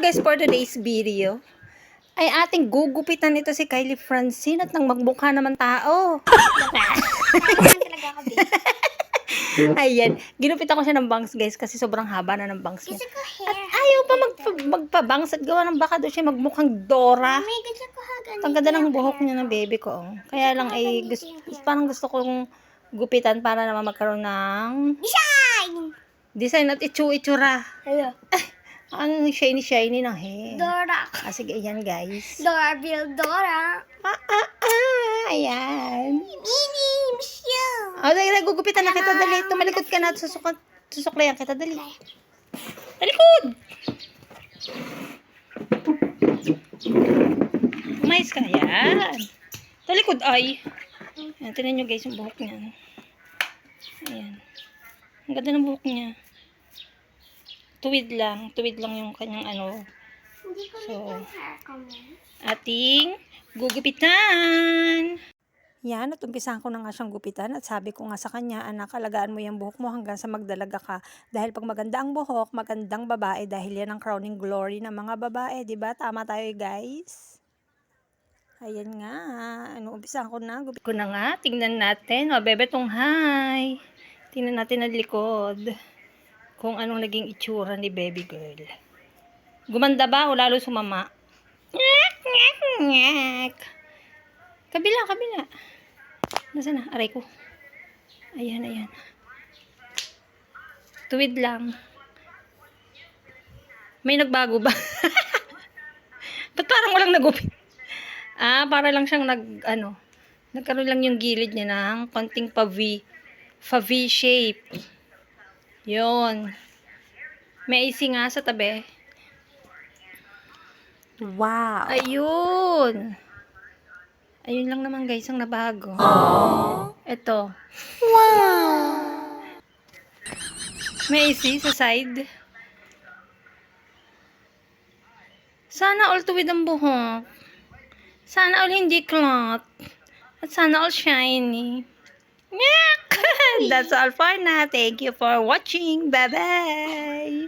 guys, for today's video, ay ating gugupitan ito si Kylie Francine at nang magmukha naman tao. Ayan, ginupit ako siya ng bangs guys kasi sobrang haba na ng bangs niya. At ayaw pa magpabangs at gawa ng baka doon siya magmukhang Dora. Ang ganda ng buhok niya ng baby ko. Oh. Kaya lang ay parang gusto kong gupitan para naman magkaroon ng design at itsura. Ang shiny ng hair. Dora. Sige, ayan guys. Dora Bill Dora. Ayan. Mini Michelle. Dali, gugupitan na kita. Dali, tumalikod ka na at susuklayan kita. Dali. Talikod! Umayos ka. Ayan. Talikod ay. Ayan, tinan nyo guys yung buhok niya. Ayan. Ang ganda ng buhok niya. Tuwid lang yung kanyang ano. So, ating gugupitan. Yan, at umpisahan ko na nga siyang gupitan at sabi ko nga sa kanya, anak, alagaan mo yung buhok mo hanggang sa magdalaga ka. Dahil pag maganda ang buhok, magandang babae dahil yan ang crowning glory ng mga babae. Diba? Tama tayo guys. Ayan nga. Umpisahan ko na. Gupit ko na nga. Tingnan natin. O, bebe tunghay. Tingnan natin ang likod. Kung anong naging itsura ni baby girl. Gumanda ba o lalo sumama? Kabila. Nasaan na? Aray ko. Ayan. Tuwid lang. May nagbago ba? Ba't parang walang nagupit? Para lang siyang nagkaroon lang yung gilid niya ng konting pa-V shape. Yun. May AC nga sa tabi. Wow. Ayun lang naman guys ang nabago. Ito. Wow. May AC sa side. Sana all tuwid ang buhok. Sana all hindi clot. At sana all shiny. That's all for now. Thank you for watching. Bye-bye.